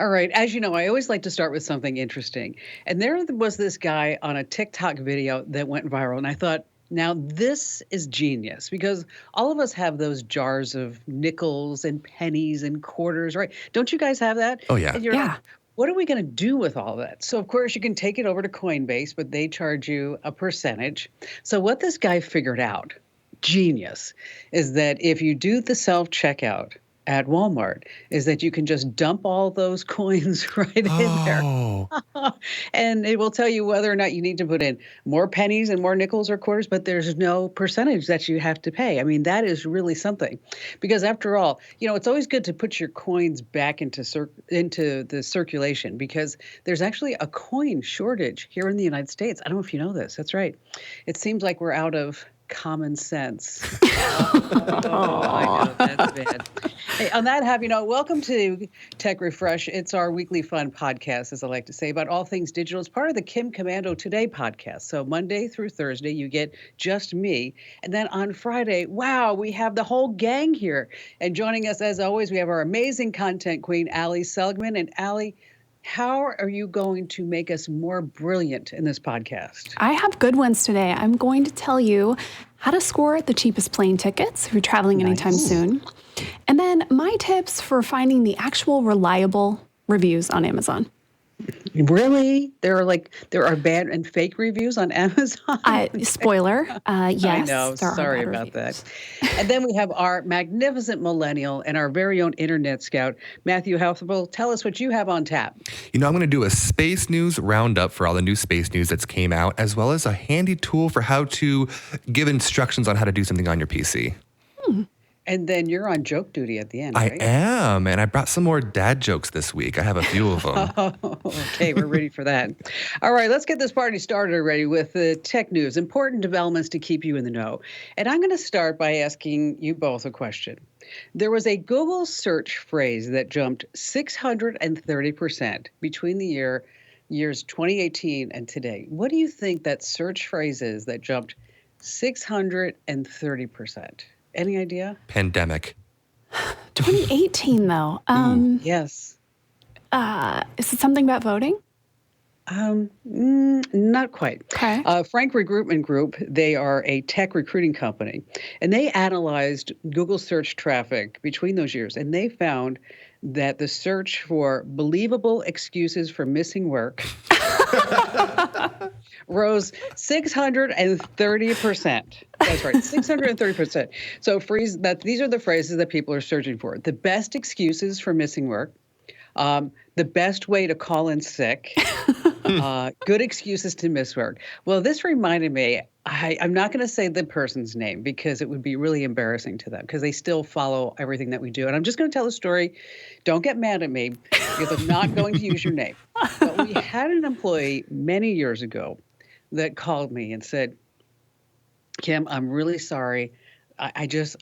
All right. As you know, I always like to start with something interesting. And there was this guy on a TikTok video that went viral. And I thought, now this is genius because all of us have those jars of nickels and pennies and quarters, right? Don't you guys have that? Oh, yeah. And you're Yeah. like, what are we going to do with all that? So, of course, you can take it over to Coinbase, but they charge you a percentage. So, what this guy figured out, genius, is that if you do the self checkout at Walmart, is that you can just dump all those coins right in there. Oh, And it will tell you whether or not you need to put in more pennies and more nickels or quarters, but there's no percentage that you have to pay. I mean, that is really something. Because after all, it's always good to put your coins back into the circulation because there's actually a coin shortage here in the United States. I don't know if you know this. That's right. It seems like we're out of common sense. I know, that's bad. Hey, on that happy note, welcome to Tech Refresh. It's our weekly fun podcast, as I like to say, about all things digital. It's part of the Komando Today podcast. So Monday through Thursday, you get just me. And then on Friday, wow, we have the whole gang here. And joining us, as always, we have our amazing content queen, Ali Seligman. And Ali, how are you going to make us more brilliant in this podcast? I have good ones today. I'm going to tell you how to score the cheapest plane tickets if you're traveling anytime soon. And then my tips for finding the actual reliable reviews on Amazon. Really? There are bad and fake reviews on Amazon? Spoiler, yes. I know. There are Sorry bad about reviews. that. And then we have our magnificent millennial and our very own internet scout, Matthew Houthable. Tell us what you have on tap. I'm going to do a space news roundup for all the new space news that's came out, as well as a handy tool for how to give instructions on how to do something on your PC. And then you're on joke duty at the end, I right? am, and I brought some more dad jokes this week. I have a few of them. Oh, okay, we're ready for that. All right, let's get this party started already with the tech news, important developments to keep you in the know. And I'm going to start by asking you both a question. There was a Google search phrase that jumped 630% between the years 2018 and today. What do you think that search phrase is that jumped 630%? Any idea? Pandemic. 2018, though. Yes. Is it something about voting? Not quite. Okay. Frank Recruitment Group, they are a tech recruiting company, and they analyzed Google search traffic between those years, and they found that the search for believable excuses for missing work rose 630%. That's right, 630%. So these are the phrases that people are searching for. The best excuses for missing work, the best way to call in sick, good excuses to miss work. Well, this reminded me, I'm not going to say the person's name because it would be really embarrassing to them because they still follow everything that we do. And I'm just going to tell a story. Don't get mad at me because I'm not going to use your name. But we had an employee many years ago that called me and said, Kim, I'm really sorry. I just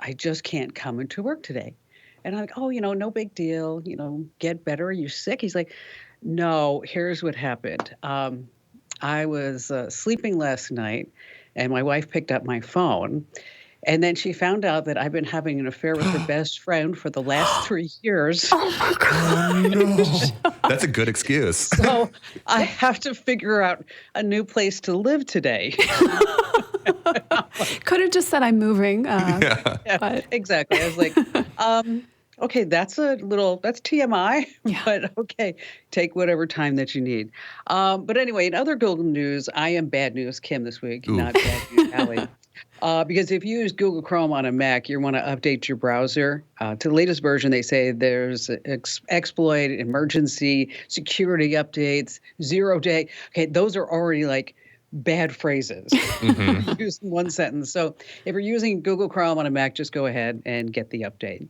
can't come into work today. And I'm like, oh, no big deal. Get better. Are you sick? He's like, no, here's what happened. I was sleeping last night and my wife picked up my phone. And then she found out that I've been having an affair with her best friend for the last 3 years. Oh, my God. Oh, no. That's a good excuse. So I have to figure out a new place to live today. Could have just said I'm moving. Yeah, But exactly. I was like, okay, that's TMI, but okay, take whatever time that you need. But anyway, in other Google news, I am bad news Kim this week, not bad news Allie. Because if you use Google Chrome on a Mac, you want to update your browser to the latest version. They say there's exploit, emergency, security updates, 0 day. Okay, those are already like bad phrases used in one sentence. So if you're using Google Chrome on a Mac, just go ahead and get the update.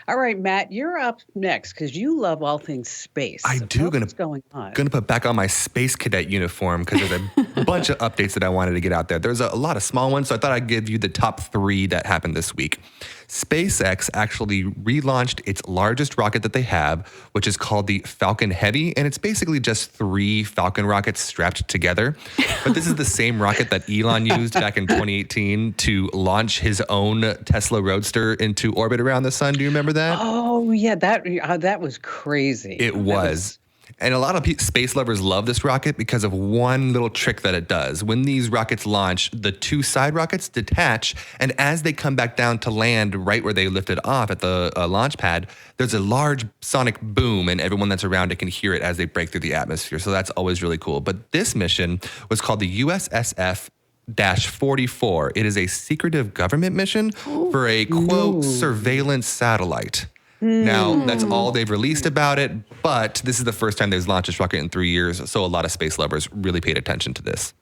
All right, Matt, you're up next because you love all things space. I do. What's going on? Going to put back on my space cadet uniform because there's a bunch of updates that I wanted to get out there. There's a lot of small ones, so I thought I'd give you the top 3 that happened this week. SpaceX actually relaunched its largest rocket that they have, which is called the Falcon Heavy, and it's basically just 3 Falcon rockets strapped together. But this is the same rocket that Elon used back in 2018 to launch his own Tesla Roadster into orbit around the sun. Do you remember that? Oh, yeah, that was crazy. It was. And a lot of space lovers love this rocket because of one little trick that it does. When these rockets launch, the 2 side rockets detach, and as they come back down to land right where they lifted off at the launch pad, there's a large sonic boom, and everyone that's around it can hear it as they break through the atmosphere. So that's always really cool. But this mission was called the USSF-44. It is a secretive government mission for a, quote, surveillance satellite. Now, that's all they've released about it, but this is the first time they've launched this rocket in 3 years, so a lot of space lovers really paid attention to this.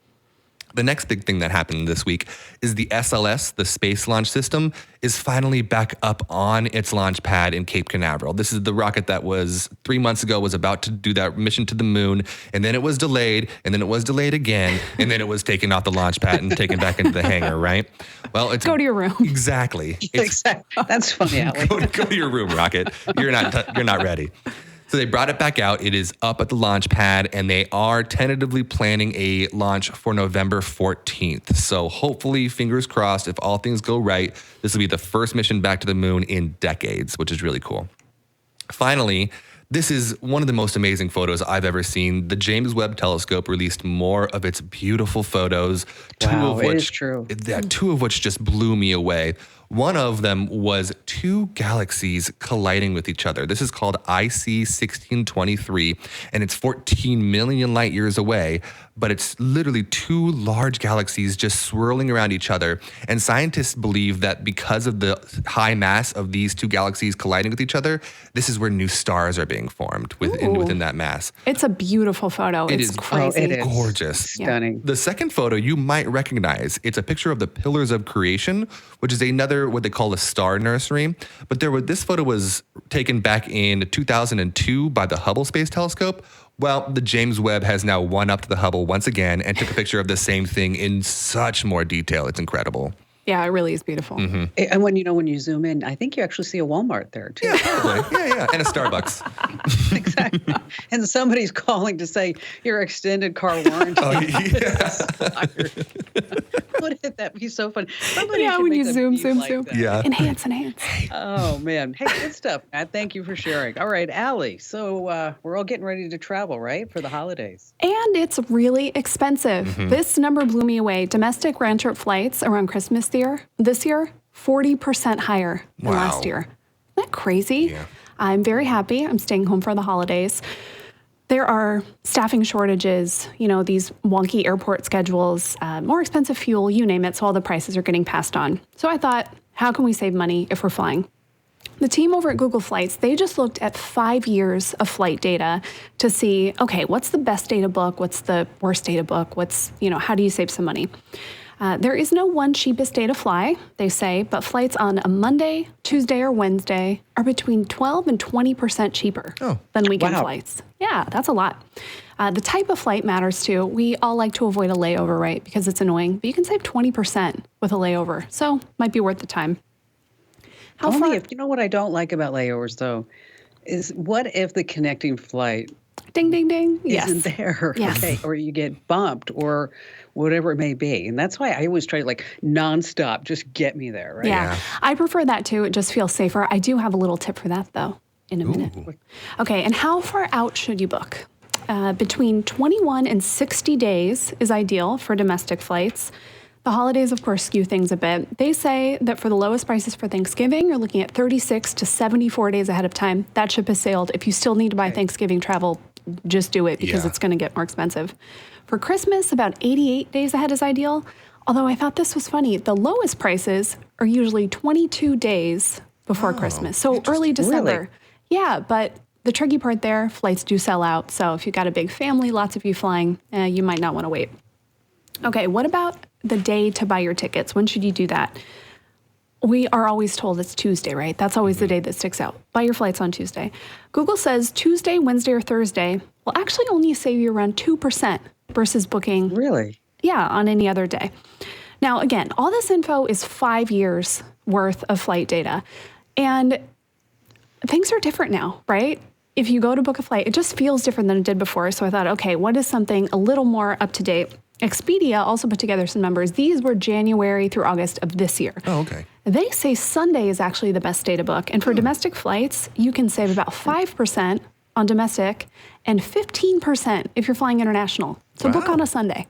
The next big thing that happened this week is the SLS, the Space Launch System, is finally back up on its launch pad in Cape Canaveral. This is the rocket that was 3 months ago was about to do that mission to the moon, and then it was delayed, and then it was delayed again, and then it was taken off the launch pad and taken back into the hangar, right? Well, it's Go to your room. Exactly. Exactly. That's funny, Allie. Go to your room, rocket. You're not ready. So they brought it back out. It is up at the launch pad, and they are tentatively planning a launch for November 14th. So hopefully, fingers crossed, if all things go right, this will be the first mission back to the moon in decades, which is really cool. Finally, this is one of the most amazing photos I've ever seen. The James Webb Telescope released more of its beautiful photos. Wow, it is true. 2 of which just blew me away. One of them was 2 galaxies colliding with each other. This is called IC 1623, and it's 14 million light years away, but it's literally 2 large galaxies just swirling around each other. And scientists believe that because of the high mass of these 2 galaxies colliding with each other, this is where new stars are being formed within that mass. It's a beautiful photo. It's crazy. it is. Gorgeous. Stunning. The second photo you might recognize. It's a picture of the Pillars of Creation, which is another what they call a star nursery. But this photo was taken back in 2002 by the Hubble Space Telescope. Well, the James Webb has now one-upped the Hubble once again and took a picture of the same thing in such more detail. It's incredible. Yeah, it really is beautiful. Mm-hmm. And when you zoom in, I think you actually see a Walmart there too. Yeah, probably. Yeah, and a Starbucks. Exactly. And somebody's calling to say your extended car warranty. Oh, yeah. Wouldn't that be so fun? Somebody Yeah, should when make you a zoom, meme zoom, like zoom. that. Yeah. Enhance. Oh, man. Hey, good stuff, Matt. Thank you for sharing. All right, Allie. So we're all getting ready to travel, right, for the holidays? And it's really expensive. Mm-hmm. This number blew me away. Domestic round trip flights around Christmas this year, 40% higher than Wow. last year. Isn't that crazy? Yeah. I'm very happy. I'm staying home for the holidays. There are staffing shortages, these wonky airport schedules, more expensive fuel, you name it. So all the prices are getting passed on. So I thought, how can we save money if we're flying? The team over at Google Flights, they just looked at 5 years of flight data to see, okay, what's the best day to book? What's the worst day to book? How do you save some money? There is no one cheapest day to fly, they say, but flights on a Monday, Tuesday, or Wednesday are between 12 and 20% cheaper than weekend flights. Yeah, that's a lot. The type of flight matters too. We all like to avoid a layover, right? Because it's annoying, but you can save 20% with a layover. So might be worth the time. You know what I don't like about layovers, though, is what if the connecting flight Ding, ding, ding. isn't there? Yes. Okay, or you get bumped or whatever it may be. And that's why I always try to nonstop, just get me there, right? Yeah, I prefer that too. It just feels safer. I do have a little tip for that though in a minute. Okay, and how far out should you book? Between 21 and 60 days is ideal for domestic flights. The holidays, of course, skew things a bit. They say that for the lowest prices for Thanksgiving, you're looking at 36 to 74 days ahead of time. That ship has sailed. If you still need to buy Thanksgiving travel, just do it because it's going to get more expensive. For Christmas, about 88 days ahead is ideal. Although I thought this was funny. The lowest prices are usually 22 days before Christmas. So early December. Really? Yeah, but the tricky part there, flights do sell out. So if you've got a big family, lots of you flying, you might not want to wait. Okay, what about the day to buy your tickets? When should you do that? We are always told it's Tuesday, right? That's always the day that sticks out. Buy your flights on Tuesday. Google says Tuesday, Wednesday, or Thursday will actually only save you around 2% versus booking Really? Yeah, on any other day. Now, again, all this info is 5 years worth of flight data. And things are different now, right? If you go to book a flight, it just feels different than it did before. So I thought, okay, what is something a little more up to date? Expedia also put together some numbers. These were January through August of this year. Oh, okay. They say Sunday is actually the best day to book. And for domestic flights, you can save about 5% on domestic and 15% if you're flying international. So book on a Sunday.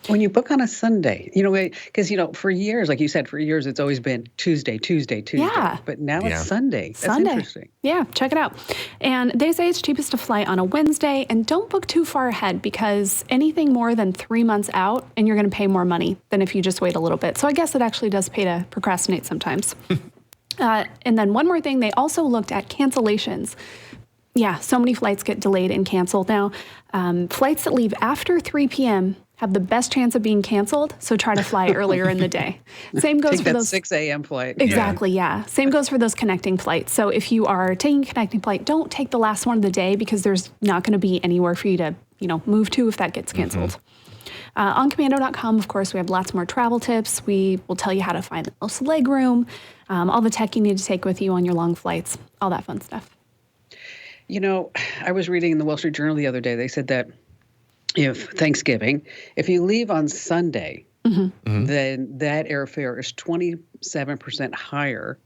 When you book on a Sunday, because, for years, like you said, it's always been Tuesday. Yeah. But now it's Sunday. That's interesting. Yeah, check it out. And they say it's cheapest to fly on a Wednesday, and don't book too far ahead because anything more than 3 months out, and you're going to pay more money than if you just wait a little bit. So I guess it actually does pay to procrastinate sometimes. And then one more thing, they also looked at cancellations. Yeah, so many flights get delayed and canceled now. Flights that leave after 3 p.m. have the best chance of being canceled, so try to fly earlier in the day. Same goes for for those those 6 a.m. flight. Exactly, yeah. Same goes for those connecting flights. So if you are taking a connecting flight, don't take the last one of the day because there's not going to be anywhere for you to, move to if that gets canceled. On Komando.com, of course, we have lots more travel tips. We will tell you how to find the most legroom, all the tech you need to take with you on your long flights, all that fun stuff. I was reading in the Wall Street Journal the other day, they said that if you leave on Sunday, then that airfare is 27% higher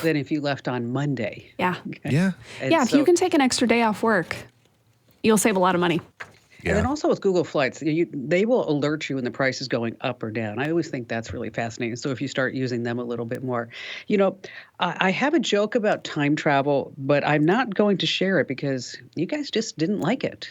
than if you left on Monday. Yeah. Okay? Yeah. If you can take an extra day off work, you'll save a lot of money. And then also with Google Flights, they will alert you when the price is going up or down. I always think that's really fascinating. So if you start using them a little bit more, I have a joke about time travel, but I'm not going to share it because you guys just didn't like it.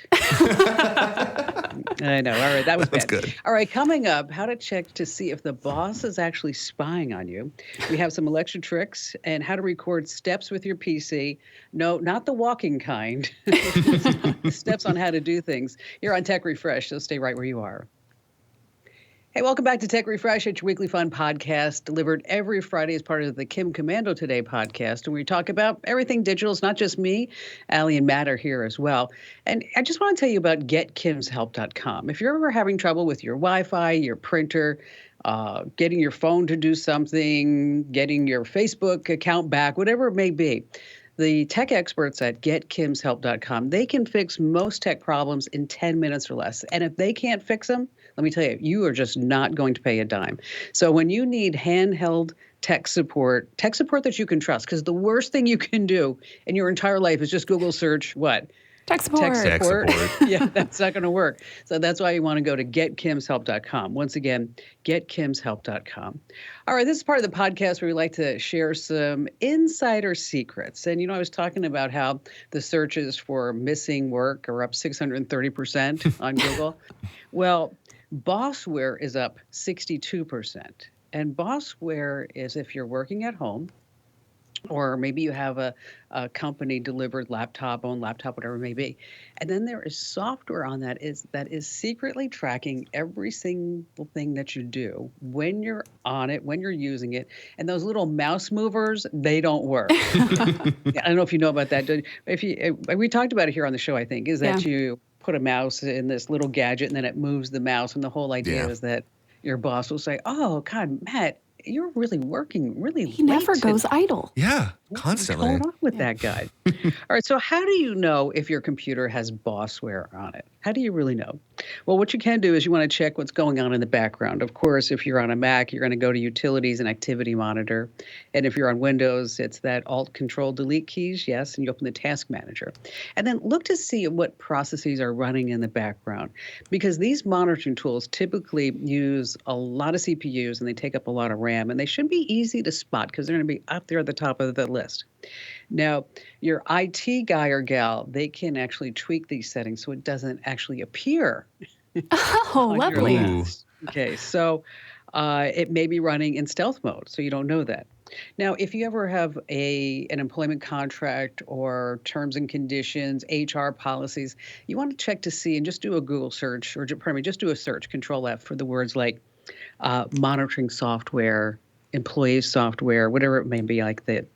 I know. All right. That was bad. Good. All right. Coming up, how to check to see if the boss is actually spying on you. We have some election tricks and how to record steps with your PC. No, not the walking kind. Steps on how to do things. You're on Tech Refresh, so stay right where you are. Hey, welcome back to Tech Refresh. It's your weekly fun podcast delivered every Friday as part of the Kim Komando Today podcast. And we talk about everything digital. It's not just me. Allie and Matt are here as well. And I just want to tell you about getkimshelp.com. If you're ever having trouble with your Wi-Fi, your printer, getting your phone to do something, getting your Facebook account back, whatever it may be, the tech experts at getkimshelp.com, they can fix most tech problems in 10 minutes or less. And if they can't fix them, let me tell you, you are just not going to pay a dime. So when you need handheld tech support that you can trust, because the worst thing you can do in your entire life is just Google search what? Tech support. Tech support. Yeah, that's not going to work. So that's why you want to go to getkimshelp.com. Once again, getkimshelp.com. All right, this is part of the podcast where we like to share some insider secrets. And, I was talking about how the searches for missing work are up 630% on Google. Well, Bossware is up 62%. And Bossware is if you're working at home, or maybe you have a company-delivered laptop, own laptop, whatever it may be. And then there is software on that is secretly tracking every single thing that you do when you're on it, when you're using it. And those little mouse movers, they don't work. I don't know if you know about that. We talked about it here on the show, I think, is that you put a mouse in this little gadget and then it moves the mouse. And the whole idea is that your boss will say, oh, God, Matt, you're really working really late. He never goes idle. Yeah, constantly. What's going on with that guy? All right, so how do you know if your computer has Bossware on it? How do you really know? Well, what you can do is you want to check what's going on in the background. Of course, if you're on a Mac, you're going to go to Utilities and Activity Monitor. And if you're on Windows, it's that Alt-Control-Delete keys, yes, and you open the Task Manager. And then look to see what processes are running in the background. Because these monitoring tools typically use a lot of CPUs and they take up a lot of RAM. And they should be easy to spot because they're going to be up there at the top of the list. Now, your IT guy or gal, they can actually tweak these settings so it doesn't actually appear. Oh, lovely. Okay, so it may be running in stealth mode, so you don't know that. Now, if you ever have an employment contract or terms and conditions, HR policies, you want to check to see and just do a Google search, or just do a search, Control F, for the words like monitoring software, employee software, whatever it may be like that.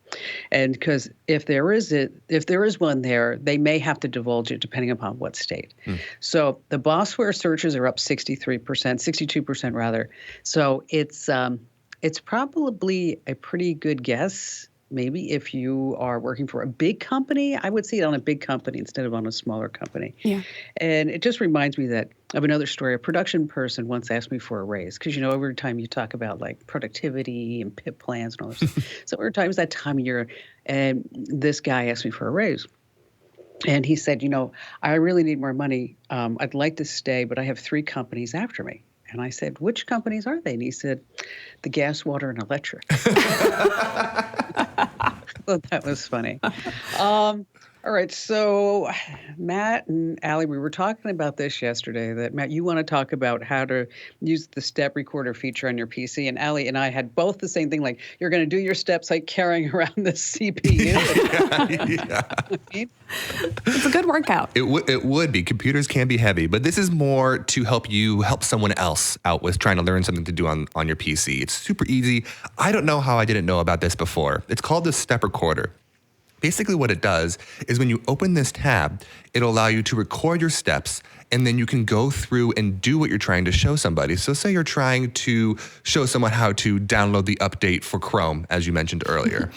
And because if there is one there, they may have to divulge it depending upon what state. So the Bossware searches are up 63%, 62% rather. So it's probably a pretty good guess. Maybe if you are working for a big company, I would see it on a big company instead of on a smaller company. Yeah. And it just reminds me of another story. A production person once asked me for a raise because, over time you talk about like productivity and PIP plans and all this stuff. So over time, it's that time of year. And this guy asked me for a raise. And he said, I really need more money. I'd like to stay, but I have 3 companies after me. And I said, which companies are they? And he said, the gas, water, and electric. I thought that was funny. All right. So Matt and Allie, we were talking about this yesterday, that Matt, you want to talk about how to use the step recorder feature on your PC. And Allie and I had both the same thing, like you're going to do your steps like carrying around the CPU. Yeah. It's a good workout. It would be. Computers can be heavy, but this is more to help you help someone else out with trying to learn something to do on your PC. It's super easy. I don't know how I didn't know about this before. It's called the step recorder. Basically what it does is when you open this tab, it'll allow you to record your steps, and then you can go through and do what you're trying to show somebody. So say you're trying to show someone how to download the update for Chrome, as you mentioned earlier.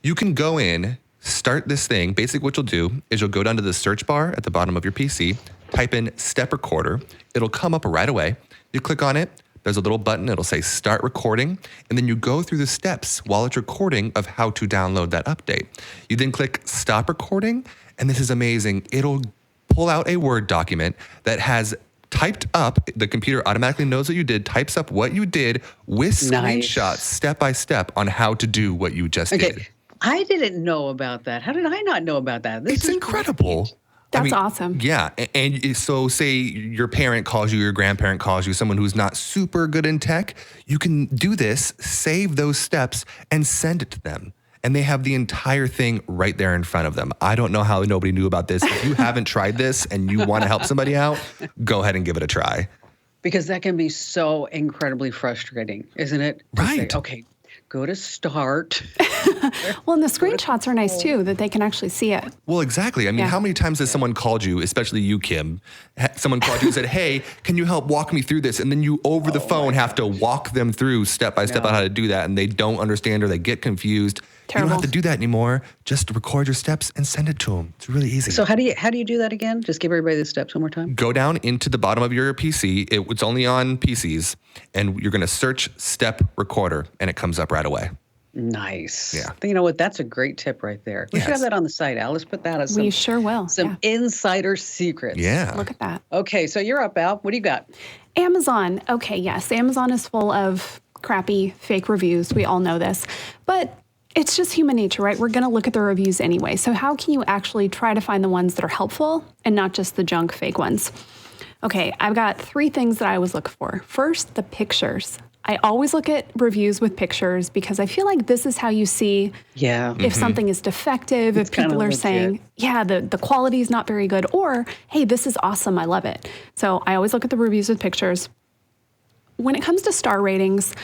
You can go in, start this thing. Basically what you'll do is you'll go down to the search bar at the bottom of your PC, type in step recorder. It'll come up right away. You click on it. There's a little button, it'll say start recording, and then you go through the steps while it's recording of how to download that update. You then click stop recording, and this is amazing. It'll pull out a Word document that has typed up, the computer automatically knows what you did, types up what you did with screenshots step by step on how to do what you just did. I didn't know about that. How did I not know about that? This is incredible. Great. That's awesome. Yeah. And so say your parent calls you, your grandparent calls you, someone who's not super good in tech, you can do this, save those steps, and send it to them. And they have the entire thing right there in front of them. I don't know how nobody knew about this. If you haven't tried this and you want to help somebody out, go ahead and give it a try. Because that can be so incredibly frustrating, isn't it? Right. Say, okay, go to start. Well, and the screenshots are nice too, that they can actually see it. Well, exactly. I mean, how many times has someone called you, especially you, Kim, someone called you and said, hey, can you help walk me through this? And then you over the phone have to walk them through step by step on how to do that. And they don't understand or they get confused. Terrible. You don't have to do that anymore. Just record your steps and send it to them. It's really easy. So how do you do that again? Just give everybody the steps one more time. Go down into the bottom of your PC. It's only on PCs. And you're going to search step recorder and it comes up right away. Nice. Yeah. You know what? That's a great tip right there. We should have that on the site, Al. Let's put that as We sure will. some insider secrets. Yeah. Look at that. Okay, so you're up, Al. What do you got? Amazon. Okay, yes. Amazon is full of crappy fake reviews. We all know this. But it's just human nature, right? We're going to look at the reviews anyway. So how can you actually try to find the ones that are helpful and not just the junk fake ones? Okay, I've got 3 things that I always look for. First, the pictures. I always look at reviews with pictures because I feel like this is how you see if something is defective, if people are saying, the quality is not very good, or, hey, this is awesome, I love it. So I always look at the reviews with pictures. When it comes to star ratings,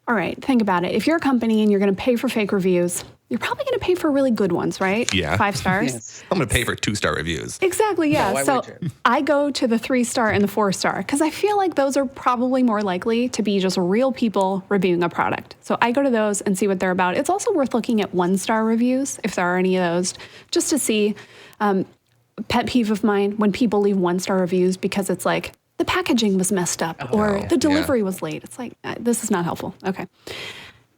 all right, think about it. If you're a company and you're going to pay for fake reviews, you're probably going to pay for really good ones, right? Yeah. 5 stars. Yes. I'm going to pay for 2-star reviews. Exactly, yeah. No, why So would you? I go to the 3-star and the 4-star because I feel like those are probably more likely to be just real people reviewing a product. So I go to those and see what they're about. It's also worth looking at 1-star reviews, if there are any of those, just to see. Pet peeve of mine when people leave 1-star reviews because it's like, the packaging was messed up or the delivery was late. It's like, this is not helpful. Okay.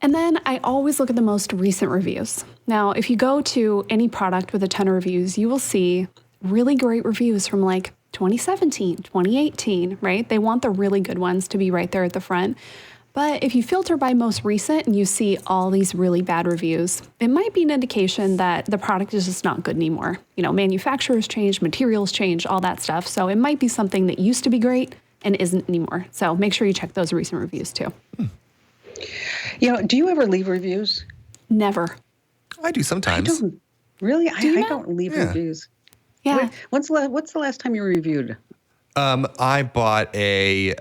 And then I always look at the most recent reviews. Now, if you go to any product with a ton of reviews, you will see really great reviews from like 2017, 2018, right? They want the really good ones to be right there at the front. But if you filter by most recent and you see all these really bad reviews, it might be an indication that the product is just not good anymore. You know, manufacturers change, materials change, all that stuff. So it might be something that used to be great and isn't anymore. So make sure you check those recent reviews too. Do you ever leave reviews? Never. I do sometimes. Really? you I not? don't leave Yeah. reviews. Yeah. What's the last time you reviewed? I bought you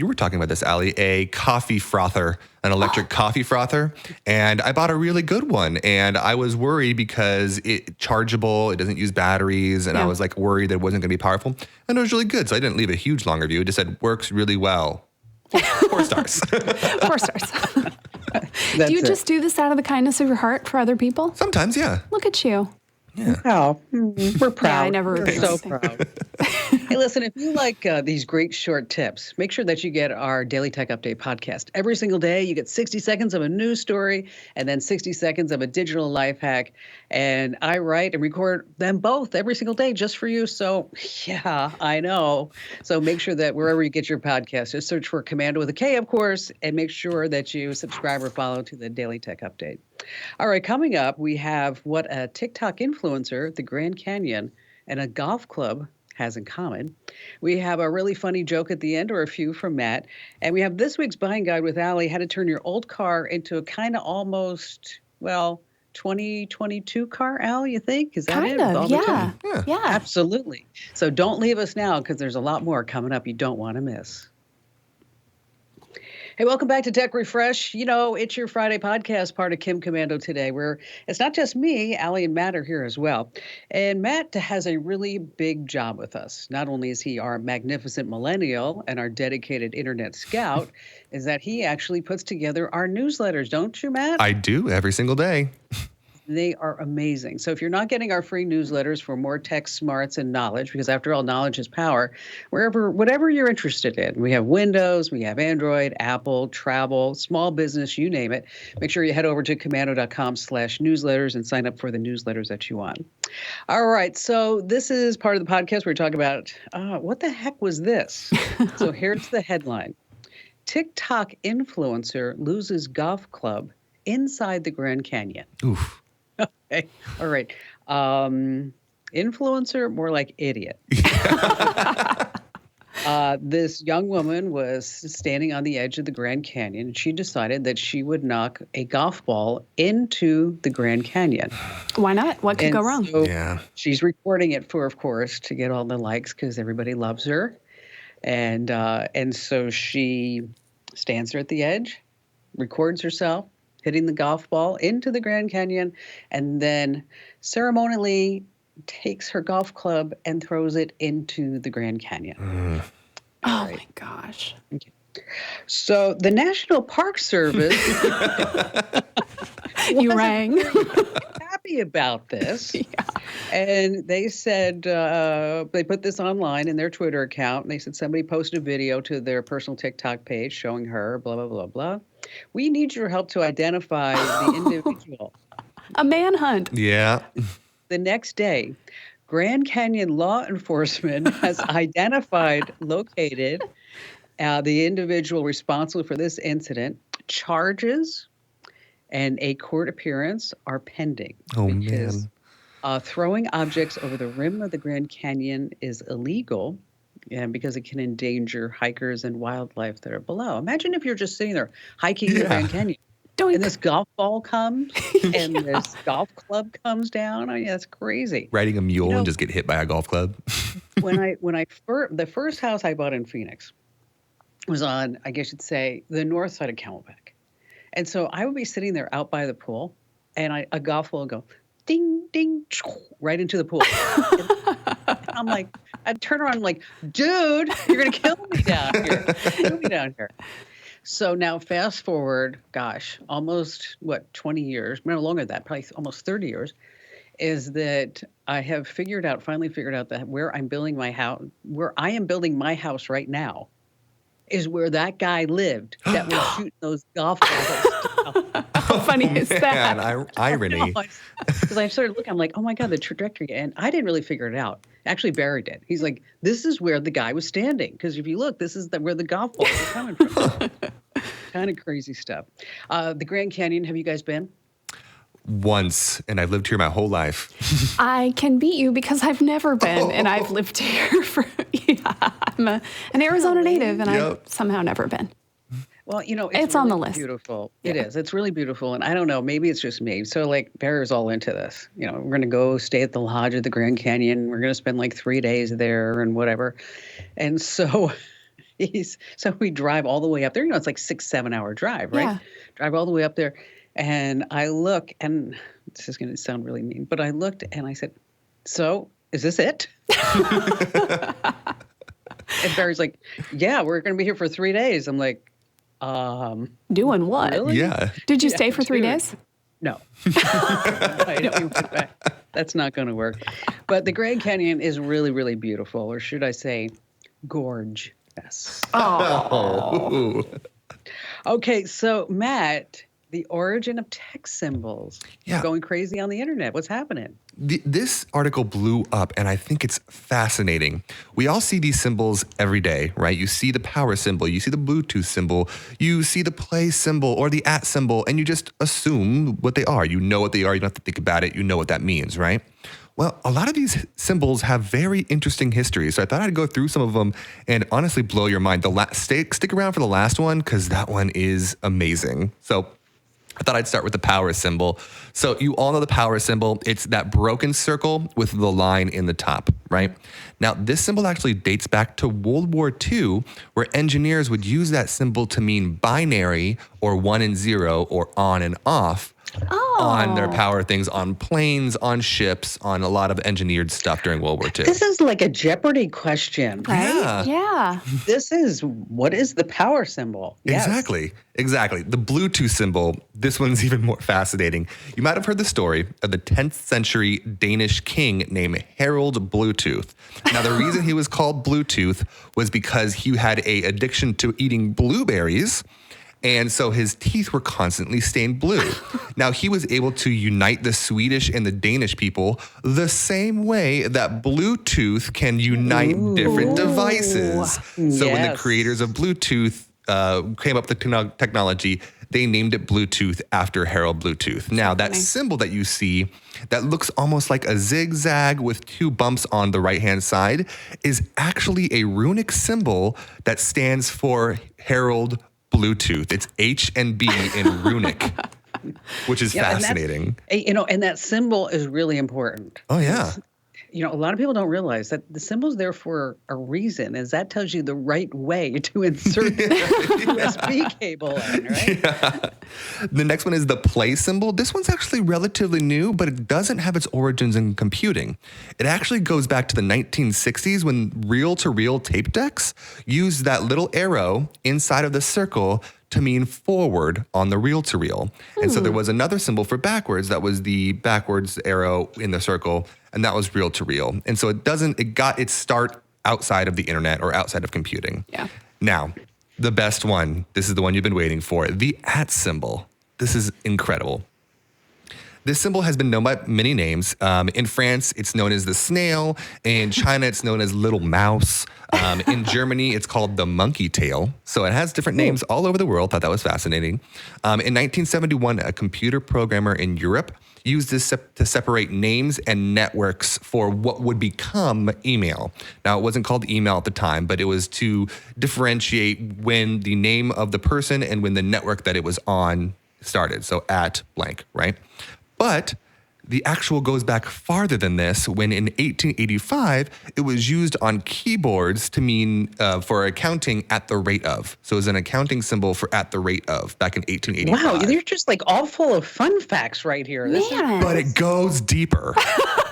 were talking about this, Allie, a coffee frother, an electric coffee frother. And I bought a really good one. And I was worried because it's chargeable, it doesn't use batteries. And I was like worried that it wasn't going to be powerful. And it was really good. So I didn't leave a huge long review. It just said, works really well. 4 stars. 4 stars. Do you just do this out of the kindness of your heart for other people? Sometimes, yeah. Look at you. Yeah. Oh, we're proud. Yeah, I never We're review so anything. proud. Hey, listen, if you like these great short tips, make sure that you get our Daily Tech Update podcast. Every single day, you get 60 seconds of a news story and then 60 seconds of a digital life hack. And I write and record them both every single day just for you. So, yeah, I know. So make sure that wherever you get your podcast, just search for Komando with a K, of course, and make sure that you subscribe or follow to the Daily Tech Update. All right, coming up, we have what a TikTok influencer, the Grand Canyon, and a golf club has in common. We have a really funny joke at the end, or a few from Matt. And we have this week's buying guide with Allie, how to turn your old car into a kind of almost, 2022 car, Al, you think? Is that Kind it? With all of, the yeah. tech? Yeah. Absolutely. So don't leave us now, because there's a lot more coming up you don't want to miss. Hey, welcome back to Tech Refresh. You know, it's your Friday podcast, part of Kim Komando today, where it's not just me, Allie and Matt are here as well. And Matt has a really big job with us. Not only is he our magnificent millennial and our dedicated internet scout, is that he actually puts together our newsletters, don't you, Matt? I do every single day. They are amazing. So if you're not getting our free newsletters for more tech smarts and knowledge, because after all, knowledge is power, whatever you're interested in, we have Windows, we have Android, Apple, travel, small business, you name it. Make sure you head over to komando.com/newsletters and sign up for the newsletters that you want. All right. So this is part of the podcast where we talk about what the heck was this? So here's the headline. TikTok influencer loses golf club inside the Grand Canyon. Oof. Okay. All right. Influencer, more like idiot. This young woman was standing on the edge of the Grand Canyon, and she decided that she would knock a golf ball into the Grand Canyon. Why not? What could go wrong? So Yeah. she's recording it of course, to get all the likes because everybody loves her. And so she stands there at the edge, records herself hitting the golf ball into the Grand Canyon, and then ceremonially takes her golf club and throws it into the Grand Canyon. Oh my gosh. Okay. So the National Park Service You rang. happy about this. Yeah. And they said, they put this online in their Twitter account, and they said somebody posted a video to their personal TikTok page showing her, blah, blah, blah, blah. We need your help to identify the individual. A manhunt. Yeah. The next day, Grand Canyon law enforcement has located the individual responsible for this incident. Charges and a court appearance are pending. Oh, because, man. throwing objects over the rim of the Grand Canyon is illegal, because it can endanger hikers and wildlife that are below. Imagine if you're just sitting there hiking the Grand Canyon. Doink. And this golf ball comes, and this golf club comes down. I mean, that's crazy. Riding a mule and just get hit by a golf club. The first house I bought in Phoenix was on, I guess you'd say, the north side of Camelback. And so I would be sitting there out by the pool, and a golf ball would go ding, ding, right into the pool. And I'm like, I'd turn around, I'm like, dude, you're going to kill me down here. So now fast forward, gosh, almost 20 years, no longer than that, probably almost 30 years, is that I have finally figured out that where I am building my house right now is where that guy lived that was shooting those golf balls. How funny is that? Man, irony. Because I started looking, I'm like, oh my God, the trajectory. And I didn't really figure it out. Actually, Barry did. He's like, this is where the guy was standing. Because if you look, this is where the golf balls are coming from. Kind of crazy stuff. The Grand Canyon, have you guys been? Once, and I've lived here my whole life. I can beat you because I've never been, and I've lived here for, I'm an Arizona native, and I've somehow never been. Well, It's on really the list. beautiful. Yeah. It is. It's really beautiful. And I don't know, maybe it's just me. So like Bear's all into this. We're going to go stay at the lodge at the Grand Canyon. We're going to spend like 3 days there and whatever. And so so we drive all the way up there. It's like 6-7 hour drive, right? Yeah. Drive all the way up there. And I look, and this is going to sound really mean, but I looked and I said, so is this it? And Barry's like, yeah, we're going to be here for 3 days. I'm like, Doing what? really? Yeah. Did you stay for 3 doing- days? No. I know you went back. That's not going to work. But the Grand Canyon is really, really beautiful, or should I say, gorge. Yes. Oh. Okay, so Matt, the origin of text symbols. Yeah. Going crazy on the internet. What's happening? This article blew up, and I think it's fascinating. We all see these symbols every day, right? You see the power symbol, you see the Bluetooth symbol, you see the play symbol or the @ symbol, and you just assume what they are. You know what they are. You don't have to think about it. You know what that means, right? Well, a lot of these symbols have very interesting histories, so I thought I'd go through some of them and honestly blow your mind. Stick around for the last one, because that one is amazing. So I thought I'd start with the power symbol. So you all know the power symbol. It's that broken circle with the line in the top, right? Now, this symbol actually dates back to World War II, where engineers would use that symbol to mean binary or 1 and 0 or on and off on their power things, on planes, on ships, on a lot of engineered stuff during World War II. This is like a Jeopardy question. Right? Yeah. What is the power symbol? Yes. Exactly. The Bluetooth symbol, this one's even more fascinating. You might have heard the story of the 10th century Danish king named Harald Bluetooth. Now, the reason he was called Bluetooth was because he had an addiction to eating blueberries, and so his teeth were constantly stained blue. Now, he was able to unite the Swedish and the Danish people the same way that Bluetooth can unite different devices. So when the Yes. creators of Bluetooth came up with the technology, they named it Bluetooth after Harald Bluetooth. Now, that symbol that you see that looks almost like a zigzag with 2 bumps on the right-hand side is actually a runic symbol that stands for Harald Bluetooth. It's H and B in runic, which is fascinating. And that symbol is really important. Oh, yeah. A lot of people don't realize that the symbol's there for a reason, as that tells you the right way to insert the USB cable in, right? Yeah. The next one is the play symbol. This one's actually relatively new, but it doesn't have its origins in computing. It actually goes back to the 1960s when reel-to-reel tape decks used that little arrow inside of the circle to mean forward on the reel-to-reel. And so there was another symbol for backwards that was the backwards arrow in the circle, and that was reel-to-reel. And so it got its start outside of the internet or outside of computing. Yeah. Now, the best one, this is the one you've been waiting for, the @ symbol. This is incredible. This symbol has been known by many names. In France, it's known as the snail. In China, it's known as little mouse. In Germany, it's called the monkey tail. So it has different names all over the world. Thought that was fascinating. In 1971, a computer programmer in Europe used this to separate names and networks for what would become email. Now, it wasn't called email at the time, but it was to differentiate when the name of the person and when the network that it was on started. So at blank, right? But the actual goes back farther than this, when in 1885, it was used on keyboards to mean for accounting at the rate of. So it was an accounting symbol for at the rate of back in 1885. Wow, you're just like all full of fun facts right here. Man. But it goes deeper.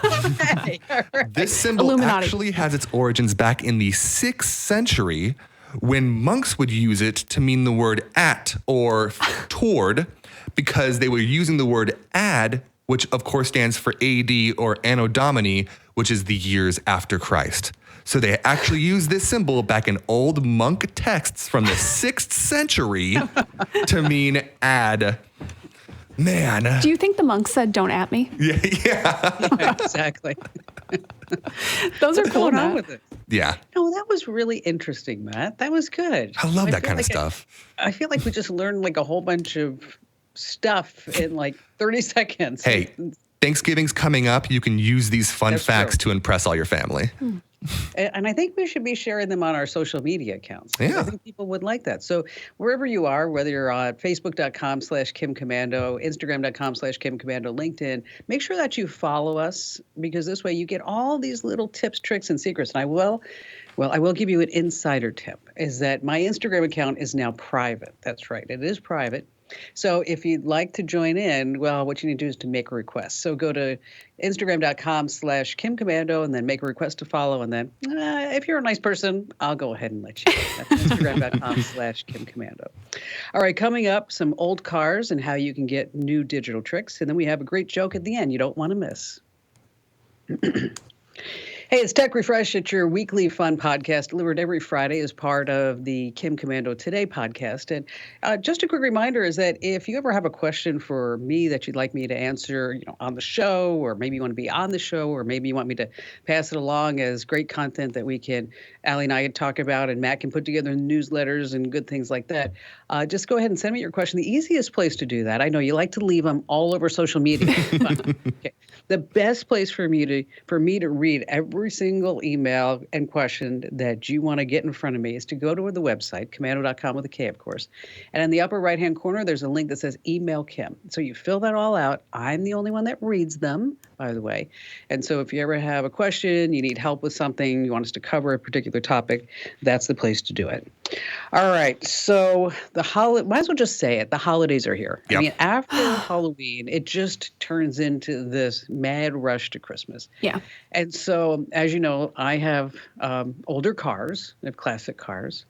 Okay, all right. This symbol Illuminati. actually has its origins back in the 6th century when monks would use it to mean the word at or toward, because they were using the word ad, which of course stands for AD or Anno Domini, which is the years after Christ. So they actually used this symbol back in old monk texts from the 6th century to mean ad. Man. Do you think the monks said, "Don't at me"? Yeah. Yeah, exactly. Those are What's cool. going on Matt. with it? Yeah. No, that was really interesting, Matt. That was good. I love that feel kind of like stuff. I feel like we just learned like a whole bunch of stuff in like 30 seconds. Hey, Thanksgiving's coming up. You can use these fun That's facts true. to impress all your family. And I think we should be sharing them on our social media accounts. I Yeah. think people would like that. So wherever you are, whether you're on facebook.com/KimCommando, Instagram.com/KimCommando, LinkedIn, make sure that you follow us, because this way you get all these little tips, tricks, and secrets. And I will give you an insider tip, is that my Instagram account is now private. That's right. It is private. So if you'd like to join in, well, what you need to do is to make a request. So go to Instagram.com/KimCommando and then make a request to follow. And then if you're a nice person, I'll go ahead and let you know. That's Instagram.com/KimCommando. All right, coming up, some old cars and how you can get new digital tricks. And then we have a great joke at the end you don't want to miss. Hey, it's Tech Refresh. It's your weekly fun podcast delivered every Friday as part of the Kim Commando Today podcast. And just a quick reminder is that if you ever have a question for me that you'd like me to answer, on the show, or maybe you want to be on the show, or maybe you want me to pass it along as great content that Allie and I can talk about, and Matt can put together newsletters and good things like that, just go ahead and send me your question. The easiest place to do that, I know you like to leave them all over social media. Okay. The best place for me to read every single email and question that you want to get in front of me is to go to the website, Komando.com with a K, of course. And in the upper right-hand corner, there's a link that says Email Kim. So you fill that all out. I'm the only one that reads them, by the way. And so if you ever have a question, you need help with something, you want us to cover a particular topic, that's the place to do it. All right. So might as well just say it. The holidays are here. Yep. I mean, after Halloween, it just turns into this mad rush to Christmas. Yeah. And so, as you know, I have older cars. I have classic cars.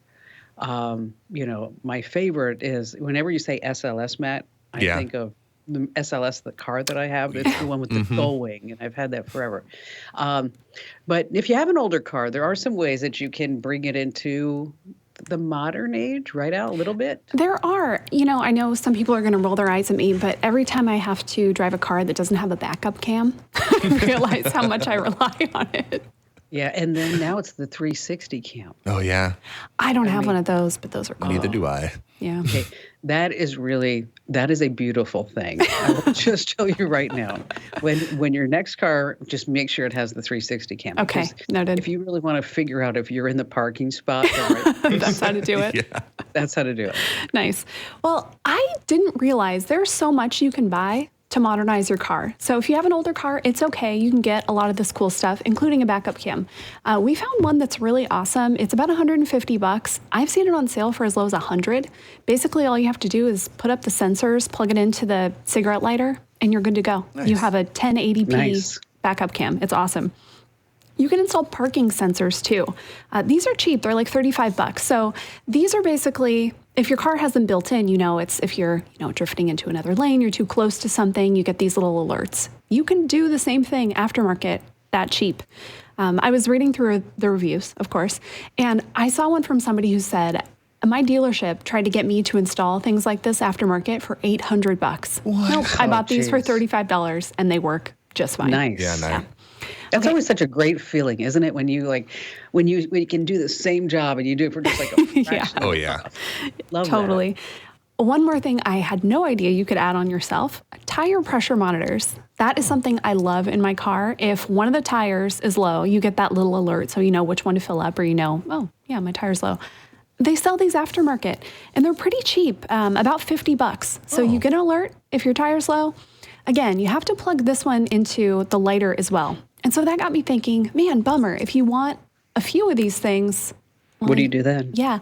My favorite is, whenever you say SLS, Matt, I think of the SLS, the car that I have. It's the one with the gull wing, and I've had that forever. But if you have an older car, there are some ways that you can bring it into the modern age, right, Al, a little bit? There are. I know some people are going to roll their eyes at me, but every time I have to drive a car that doesn't have a backup cam, I realize how much I rely on it. Yeah, and then now it's the 360 cam. Oh, yeah. I don't have one of those, but those are cool. Neither do I. Yeah. Okay, that is a beautiful thing. I will just tell you right now, when your next car, just make sure it has the 360 cam. Okay, noted. If you really want to figure out if you're in the parking spot, that's how to do it. Yeah. That's how to do it. Nice. Well, I didn't realize there's so much you can buy to modernize your car. So if you have an older car, it's okay. You can get a lot of this cool stuff, including a backup cam. We found one that's really awesome. It's about $150. I've seen it on sale for as low as $100. Basically, all you have to do is put up the sensors, plug it into the cigarette lighter, and you're good to go. Nice. You have a 1080p backup cam. It's awesome. You can install parking sensors too. These are cheap. They're like $35. So these are basically, if your car has them built in, it's if you're, drifting into another lane, you're too close to something, you get these little alerts. You can do the same thing aftermarket, that cheap. I was reading through the reviews, of course, and I saw one from somebody who said, my dealership tried to get me to install things like this aftermarket for $800. What? Nope, I bought these for $35 and they work just fine. Nice. Yeah, nice. Yeah. That's always such a great feeling, isn't it? When you can do the same job and you do it for just like a fraction of Oh, the yeah. cost. Love Totally. One more thing I had no idea you could add on yourself, tire pressure monitors. That is something I love in my car. If one of the tires is low, you get that little alert so you know which one to fill up, or oh, yeah, my tire's low. They sell these aftermarket and they're pretty cheap, about $50. So you get an alert if your tire's low. Again, you have to plug this one into the lighter as well. And so that got me thinking, man, bummer. If you want a few of these things, What do you do then? Yeah.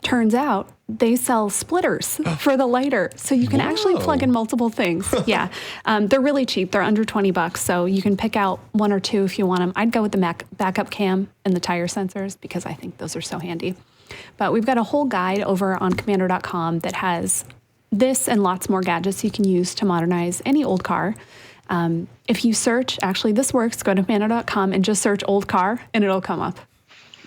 Turns out they sell splitters for the lighter. So you can actually plug in multiple things. Yeah. They're really cheap. They're under $20. So you can pick out one or two if you want them. I'd go with the backup cam and the tire sensors because I think those are so handy. But we've got a whole guide over on Komando.com that has this and lots more gadgets you can use to modernize any old car. If you search, actually this works, go to Komando.com and just search old car and it'll come up.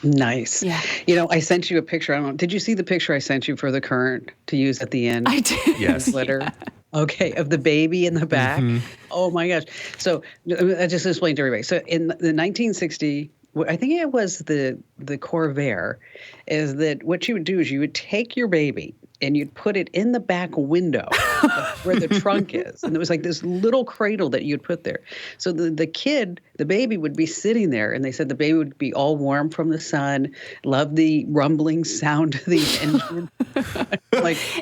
Nice. Yeah. I sent you a picture. I don't know. Did you see the picture I sent you for the current to use at the end? I did. Yes. Litter. Yeah. Okay, of the baby in the back. Mm-hmm. Oh my gosh. So I just explained to everybody. So in the 1960, I think it was the Corvair, is that what you would do is you would take your baby and you'd put it in the back window where the trunk is. And there was like this little cradle that you'd put there. So the baby would be sitting there, and they said the baby would be all warm from the sun, love the rumbling sound of the engine.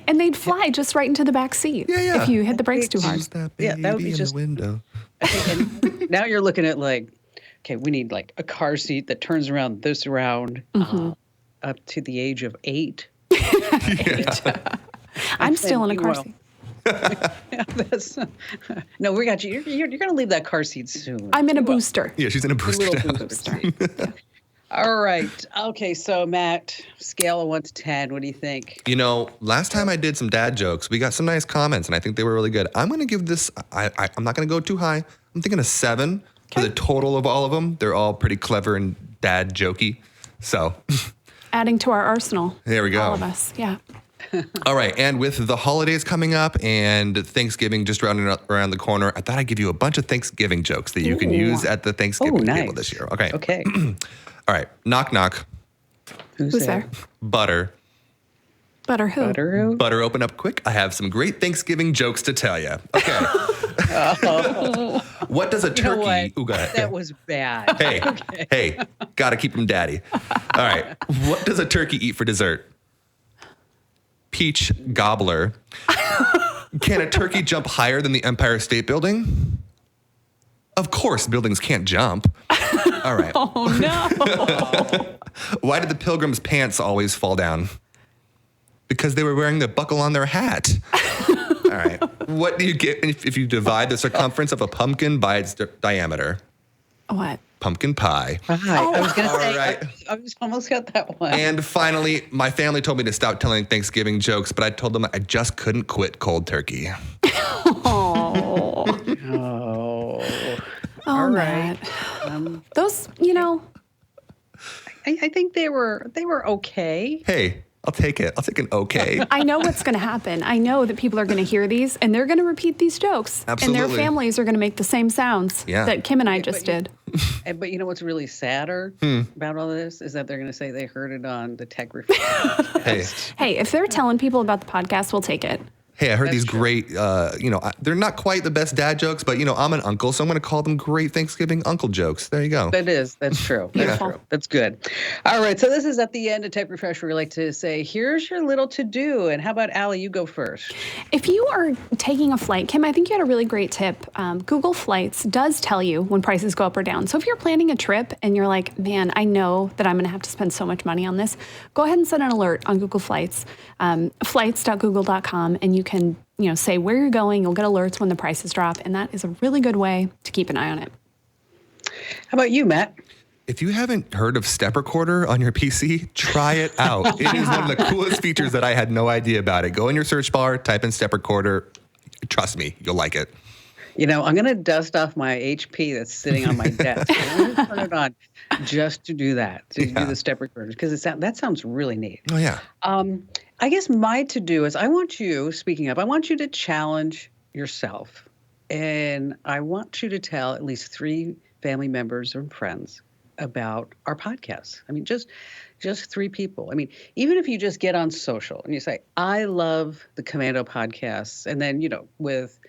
And they'd fly just right into the back seat if you hit the brakes too hard. That baby that would be in just the window. And now you're looking at like, okay, we need like a car seat that turns around this round up to the age of 8. I'm still in a car seat. No, we got you. You're going to leave that car seat soon. I'm in a booster. Yeah, she's in a booster now. Booster. All right. Okay, so Matt, scale of 1 to 10, what do you think? You know, last time I did some dad jokes, we got some nice comments, and I think they were really good. I'm going to give this, I'm not going to go too high. I'm thinking a 7 for the total of all of them. They're all pretty clever and dad jokey. So. Adding to our arsenal. There we go. All of us, yeah. All right, and with the holidays coming up and Thanksgiving just around the corner, I thought I'd give you a bunch of Thanksgiving jokes that you can use at the Thanksgiving table this year. Okay. Okay. All right, knock, knock. Who's there? Butter. Butter who? Butter who? Butter, open up quick. I have some great Thanksgiving jokes to tell you. Okay. What does a turkey... Ooh, that was bad. Hey, gotta keep him daddy. All right, what does a turkey eat for dessert? Peach gobbler. Can a turkey jump higher than the Empire State Building? Of course, buildings can't jump. All right. Oh, no. Why did the pilgrims' pants always fall down? Because they were wearing the buckle on their hat. All right. What do you get if you divide the circumference of a pumpkin by its diameter? What? Pumpkin pie. I was going to say, right. I was almost got that one. And finally, my family told me to stop telling Thanksgiving jokes, but I told them I just couldn't quit cold turkey. Oh. All Matt. right. Those, I think they were okay. Hey, I'll take it. I'll take an okay. I know what's going to happen. I know that people are going to hear these and they're going to repeat these jokes. Absolutely. And their families are going to make the same sounds that Kim and I just did. But you know what's really sadder about all this is that they're going to say they heard it on the Tech Refresh podcast. Hey, if they're telling people about the podcast, we'll take it. Hey, I heard these great, they're not quite the best dad jokes, but, I'm an uncle, so I'm going to call them great Thanksgiving uncle jokes. There you go. That's true. That's true. That's good. All right, so this is at the end of Tech Refresh where we like to say, here's your little to-do. And how about, Allie, you go first. If you are taking a flight, Kim, I think you had a really great tip. Google Flights does tell you when prices go up or down. So if you're planning a trip and you're like, man, I know that I'm going to have to spend so much money on this, go ahead and set an alert on Google Flights, flights.google.com, and you can, say where you're going. You'll get alerts when the prices drop, and that is a really good way to keep an eye on it. How about you, Matt? If you haven't heard of Step Recorder on your PC, try it out. It is one of the coolest features that I had no idea about it. Go in your search bar, type in Step Recorder. Trust me, you'll like it. I'm going to dust off my HP that's sitting on my desk. I'm going to turn it on just to do that, to do the Step Recorder, because that sounds really neat. Oh, yeah. I guess my to-do is I want you to challenge yourself. And I want you to tell at least 3 family members or friends about our podcast. I mean, just 3 people. I mean, even if you just get on social and you say, I love the Komando podcasts, and then, with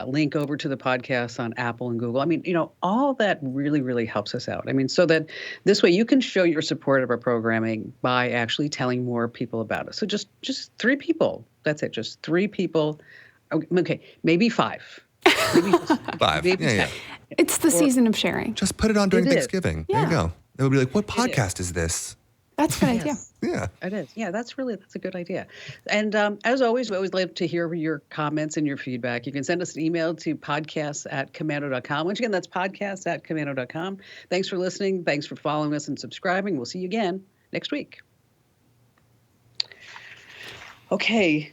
link over to the podcast on Apple and Google. I mean, all that really, really helps us out. I mean, so that this way you can show your support of our programming by actually telling more people about it. So just 3 people. That's it. Just 3 people. Okay, maybe 5. Maybe 5. Maybe yeah. It's the season of sharing. Just put it on during Thanksgiving. Yeah. There you go. It would be like, what podcast is this? That's a good idea. Yeah. It is. Yeah, that's a good idea. And as always, we always love to hear your comments and your feedback. You can send us an email to podcasts@komando.com. Once again, that's podcasts@komando.com. Thanks for listening. Thanks for following us and subscribing. We'll see you again next week. Okay.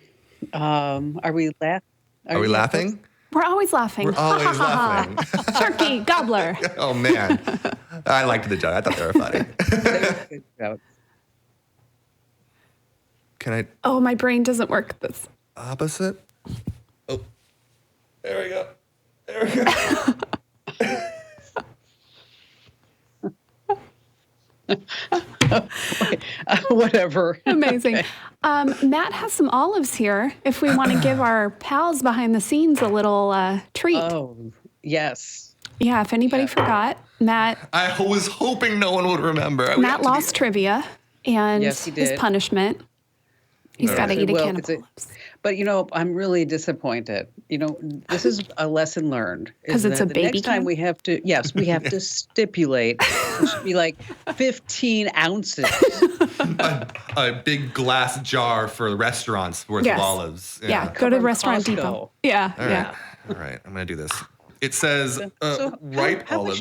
Are we laughing? Are we laughing? We're always laughing. We're always laughing. Turkey, gobbler. Oh, man. I liked the joke. I thought they were funny. Good joke. Can I? Oh, my brain doesn't work this. Opposite? Oh, there we go. Whatever. Amazing. Matt has some olives here if we want to give our pals behind the scenes a little treat. Oh, yes. Yeah, if anybody forgot, Matt I was hoping no one would remember. Matt lost trivia, and Yes, he his did. punishment, he's got to eat a Well, can of olives. But, I'm really disappointed. This is a lesson learned. 'Cause is it's a that baby the next time can? we have to stipulate it should be like 15 ounces. A big glass jar for restaurants worth Yes. of olives. Yeah, go to From Restaurant Costco. Depot. Yeah, All yeah. right. All right. I'm going to do this. It says So ripe how olives.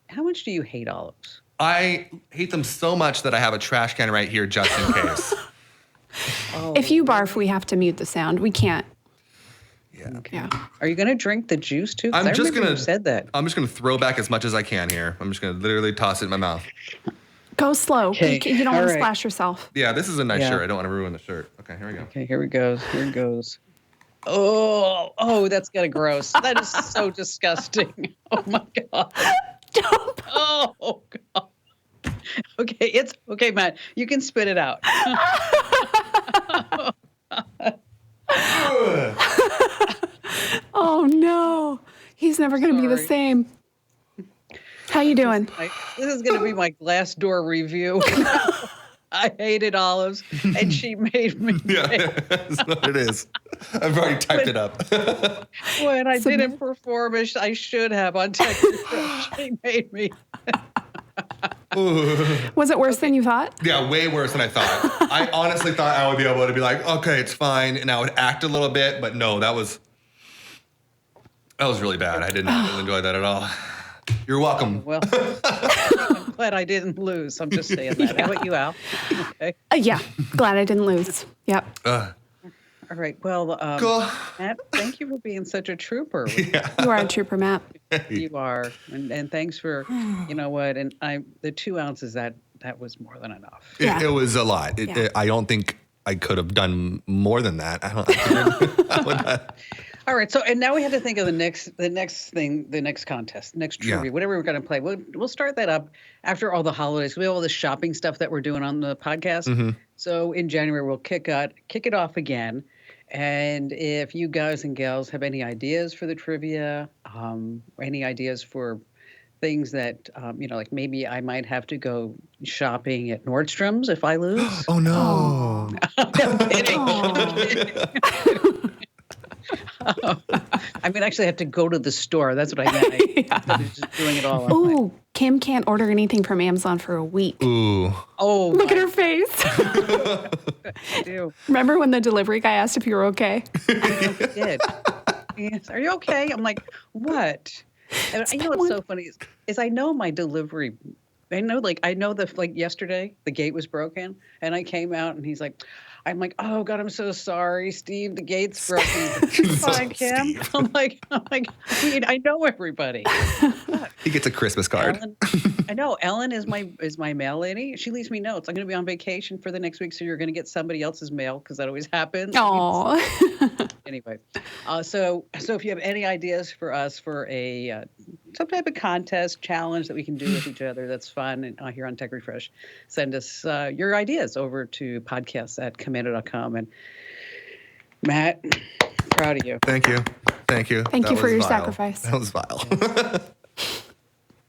how much do you hate olives? I hate them so much that I have a trash can right here just in case. If you barf, we have to mute the sound. We can't. Yeah. Yeah. Are you going to drink the juice too? 'Cause I'm I just remember going you said that. I'm just going to throw back as much as I can here. I'm just going to literally toss it in my mouth. Go slow. Okay, You don't all want to right. splash yourself. Yeah, this is a nice Yeah. shirt. I don't want to ruin the shirt. Okay, here we go. Okay, here it goes. Here it goes. Oh, that's kind of gross. That is so disgusting. Oh my God. Oh God. Okay, it's okay, Matt. You can spit it out. Oh no, he's never going to be the Sorry. same. How you doing? This is going to be my Glassdoor review. I hated olives, and she made me. Yeah, that's what it is. I've already typed it up. When I didn't perform as I should have on Tech Refresh, she made me. Was it worse than you thought? Yeah, way worse than I thought. I honestly thought I would be able to be like, okay, it's fine, and I would act a little bit, but no, that was really bad. I did not enjoy that at all. You're welcome. Well, I'm glad I didn't lose. I'm just saying that. How about you, Al? Okay. Yeah, glad I didn't lose. Yep. All right. Well, Cool. Matt, thank you for being such a trooper. You are a trooper, Matt. You are, and thanks for, you know what, and the 2 ounces that was more than enough. Yeah. It was a lot. Yeah. I don't think I could have done more than that. I would not. All right. So, and now we have to think of the next contest, next trivia, Yeah. whatever we're going to play. We'll start that up after all the holidays. We have all the shopping stuff that we're doing on the podcast. Mm-hmm. So in January we'll kick it off again. And if you guys and gals have any ideas for the trivia, any ideas for things that like maybe I might have to go shopping at Nordstrom's if I lose. Oh no. I'm kidding. I mean, actually, I have to go to the store. That's what I meant. Instead of just doing it all online. Ooh, Kim can't order anything from Amazon for a week. Ooh. Oh, Look at her face. I do. Remember when the delivery guy asked if you were okay? I did. Yes. Are you okay? I'm like, what? And you know what's so funny is I know my delivery. I know yesterday the gate was broken and I came out and he's like, I'm like, oh God, I'm so sorry, Steve. The gate's broken. It's fine, Kim. Steve. I'm like, I know everybody. He gets a Christmas card. Ellen, I know Ellen is my mail lady. She leaves me notes. I'm going to be on vacation for the next week, so you're going to get somebody else's mail because that always happens. Oh. Anyway, so if you have any ideas for us for a some type of contest challenge that we can do with each other, that's fun. And here on Tech Refresh, send us your ideas over to podcasts@komando.com. And Matt, proud of you. Thank you. Thank you That for was your vile. sacrifice. That was vile.